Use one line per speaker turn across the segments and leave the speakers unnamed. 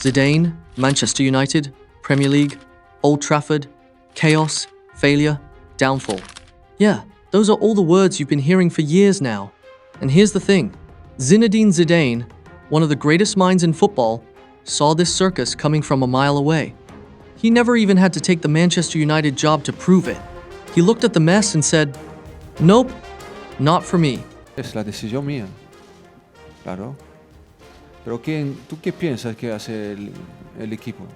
Zidane, Manchester United, Premier League, Old Trafford, chaos, failure, downfall. Yeah, those are all the words you've been hearing for years now. And here's the thing. Zinedine Zidane, one of the greatest minds in football, saw this circus coming from a mile away. He never even had to take the Manchester United job to prove it. He looked at the mess and said, "Nope, not for me."
Es la decisión mía, claro. Pero ¿tú qué piensas que hace el equipo?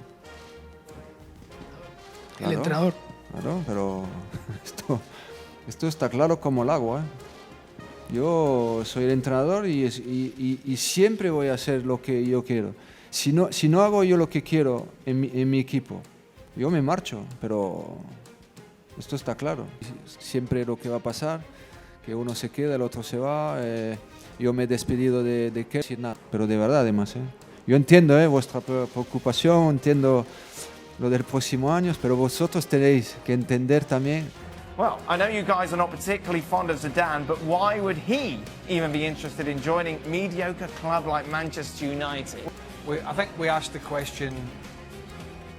El entrenador.
Claro, pero esto está claro como el agua, Yo soy el entrenador y siempre voy a hacer lo que yo quiero. Si no hago yo lo que quiero en mi equipo, yo me marcho, pero esto está claro. Siempre lo que va a pasar, que uno se queda, el otro se va. Yo me he despedido de qué decir nada, pero de verdad además. Yo entiendo vuestra preocupación, entiendo lo del próximo año, pero vosotros tenéis que entender también.
Well, I know you guys are not particularly fond of Zidane, but why would he even be interested in joining a mediocre club like Manchester United?
I think we asked the question,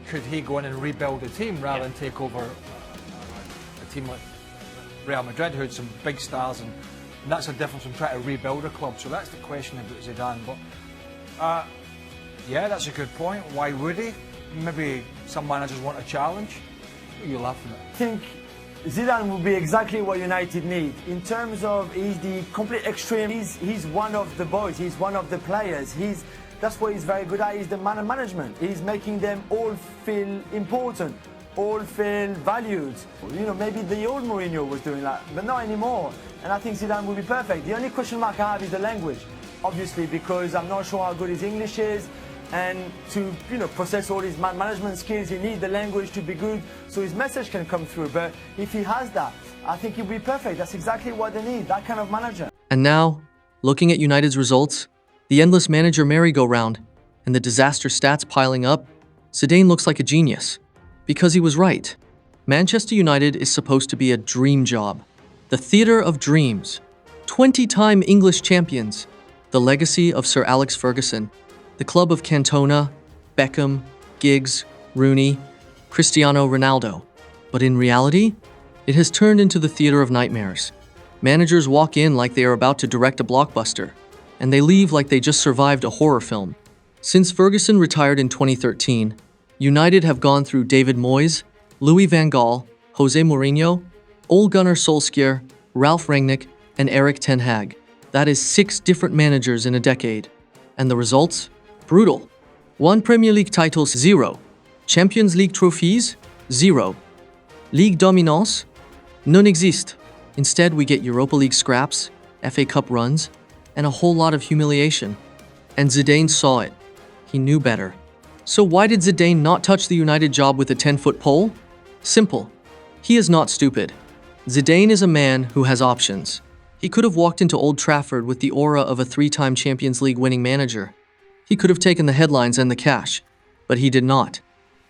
could he go in and rebuild the team rather than take over a team like Real Madrid, who had some big stars, and that's the difference from trying to rebuild a club. So that's the question about Zidane. But yeah, that's a good point. Why would he? Maybe some managers want a challenge. What are you laughing at?
I think Zidane will be exactly what United need. In terms of, he's the complete extreme. He's one of the boys. He's one of the players. That's what he's very good at. He's the man of management. He's making them all feel important, all feel valued. Maybe the old Mourinho was doing that, but not anymore. And I think Zidane will be perfect. The only question mark I have is the language, obviously, because I'm not sure how good his English is. And to process all his management skills, he needs the language to be good so his message can come through. But if he has that, I think he'll be perfect. That's exactly what they need, that kind of manager.
And now, looking at United's results, the endless manager merry-go-round, and the disaster stats piling up, Zidane looks like a genius. Because he was right. Manchester United is supposed to be a dream job. The theatre of dreams. 20-time English champions. The legacy of Sir Alex Ferguson. The club of Cantona, Beckham, Giggs, Rooney, Cristiano Ronaldo. But in reality, it has turned into the theater of nightmares. Managers walk in like they are about to direct a blockbuster, and they leave like they just survived a horror film. Since Ferguson retired in 2013, United have gone through David Moyes, Louis van Gaal, Jose Mourinho, Ole Gunnar Solskjaer, Ralf Rangnick, and Erik ten Hag. That is 6 different managers in a decade. And the results? Brutal. 1 Premier League titles, 0. Champions League trophies, 0. Ligue dominance, non existe. Instead, we get Europa League scraps, FA Cup runs, and a whole lot of humiliation. And Zidane saw it. He knew better. So why did Zidane not touch the United job with a 10-foot pole? Simple. He is not stupid. Zidane is a man who has options. He could have walked into Old Trafford with the aura of a 3-time Champions League winning manager. He could have taken the headlines and the cash, but he did not.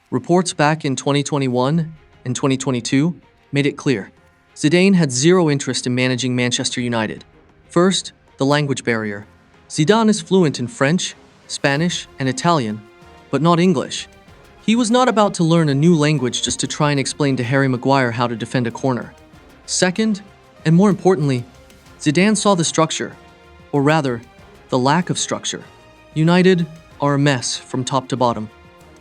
Reports back in 2021 and 2022 made it clear. Zidane had zero interest in managing Manchester United. First, the language barrier. Zidane is fluent in French, Spanish, and Italian, but not English. He was not about to learn a new language just to try and explain to Harry Maguire how to defend a corner. Second, and more importantly, Zidane saw the structure, or rather, the lack of structure. United are a mess from top to bottom.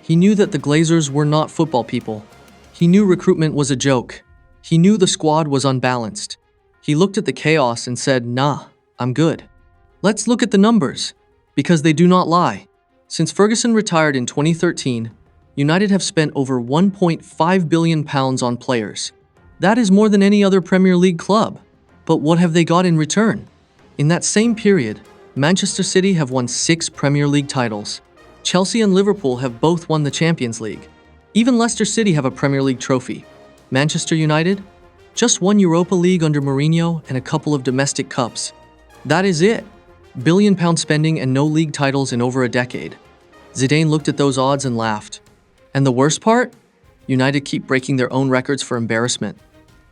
He knew that the Glazers were not football people. He knew recruitment was a joke. He knew the squad was unbalanced. He looked at the chaos and said, "Nah, I'm good." Let's look at the numbers, because they do not lie. Since Ferguson retired in 2013, United have spent over £1.5 billion on players. That is more than any other Premier League club. But what have they got in return? In that same period, Manchester City have won 6 Premier League titles. Chelsea and Liverpool have both won the Champions League. Even Leicester City have a Premier League trophy. Manchester United? Just 1 Europa League under Mourinho and a couple of domestic cups. That is it. £1 billion spending and no league titles in over a decade. Zidane looked at those odds and laughed. And the worst part? United keep breaking their own records for embarrassment.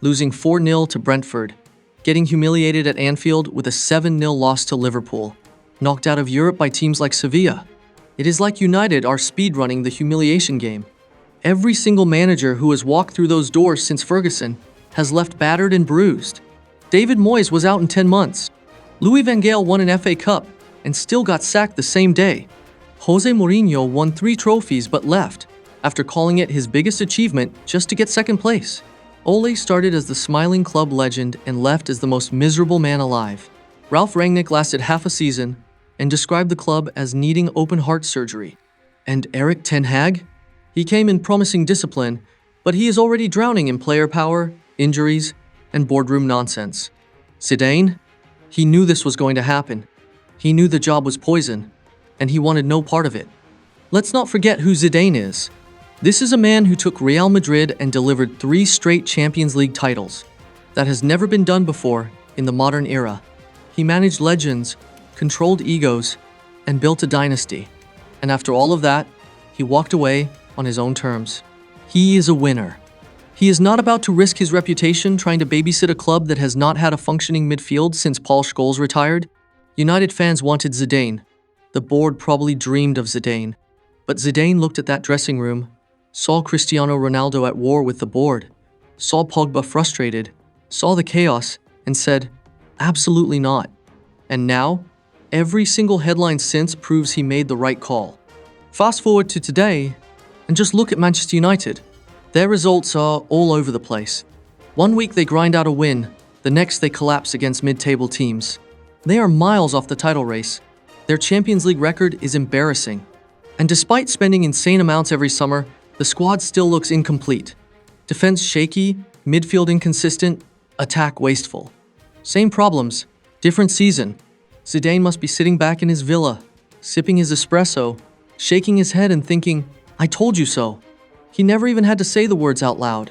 Losing 4-0 to Brentford. Getting humiliated at Anfield with a 7-0 loss to Liverpool, knocked out of Europe by teams like Sevilla. It is like United are speedrunning the humiliation game. Every single manager who has walked through those doors since Ferguson has left battered and bruised. David Moyes was out in 10 months. Louis van Gaal won an FA Cup and still got sacked the same day. Jose Mourinho won 3 trophies but left after calling it his biggest achievement just to get second place. Ole started as the smiling club legend and left as the most miserable man alive. Ralf Rangnick lasted half a season and described the club as needing open heart surgery. And Erik ten Hag? He came in promising discipline, but he is already drowning in player power, injuries, and boardroom nonsense. Zidane? He knew this was going to happen. He knew the job was poison, and he wanted no part of it. Let's not forget who Zidane is. This is a man who took Real Madrid and delivered 3 straight Champions League titles. That has never been done before in the modern era. He managed legends, controlled egos, and built a dynasty. And after all of that, he walked away on his own terms. He is a winner. He is not about to risk his reputation trying to babysit a club that has not had a functioning midfield since Paul Scholes retired. United fans wanted Zidane. The board probably dreamed of Zidane. But Zidane looked at that dressing room, saw Cristiano Ronaldo at war with the board, saw Pogba frustrated, saw the chaos, and said, absolutely not. And now, every single headline since proves he made the right call. Fast forward to today, and just look at Manchester United. Their results are all over the place. One week they grind out a win, the next they collapse against mid-table teams. They are miles off the title race. Their Champions League record is embarrassing. And despite spending insane amounts every summer, the squad still looks incomplete. Defense shaky, midfield inconsistent, attack wasteful. Same problems, different season. Zidane must be sitting back in his villa, sipping his espresso, shaking his head and thinking, I told you so. He never even had to say the words out loud.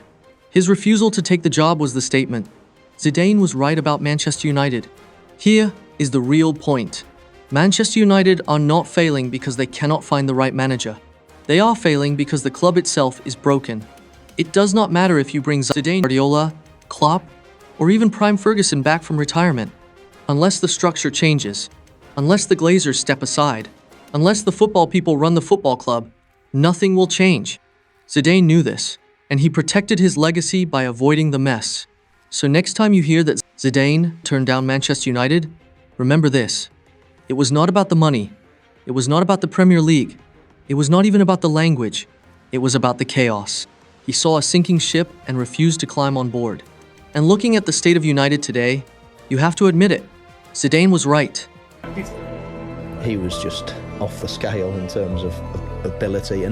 His refusal to take the job was the statement. Zidane was right about Manchester United. Here is the real point. Manchester United are not failing because they cannot find the right manager. They are failing because the club itself is broken. It does not matter if you bring Zidane, Guardiola, Klopp, or even Prime Ferguson back from retirement. Unless the structure changes, unless the Glazers step aside, unless the football people run the football club, nothing will change. Zidane knew this, and he protected his legacy by avoiding the mess. So next time you hear that Zidane turned down Manchester United, remember this. It was not about the money. It was not about the Premier League. It was not even about the language. It was about the chaos. He saw a sinking ship and refused to climb on board. And looking at the state of United today, you have to admit it. Zidane was right.
He was just off the scale in terms of ability, and not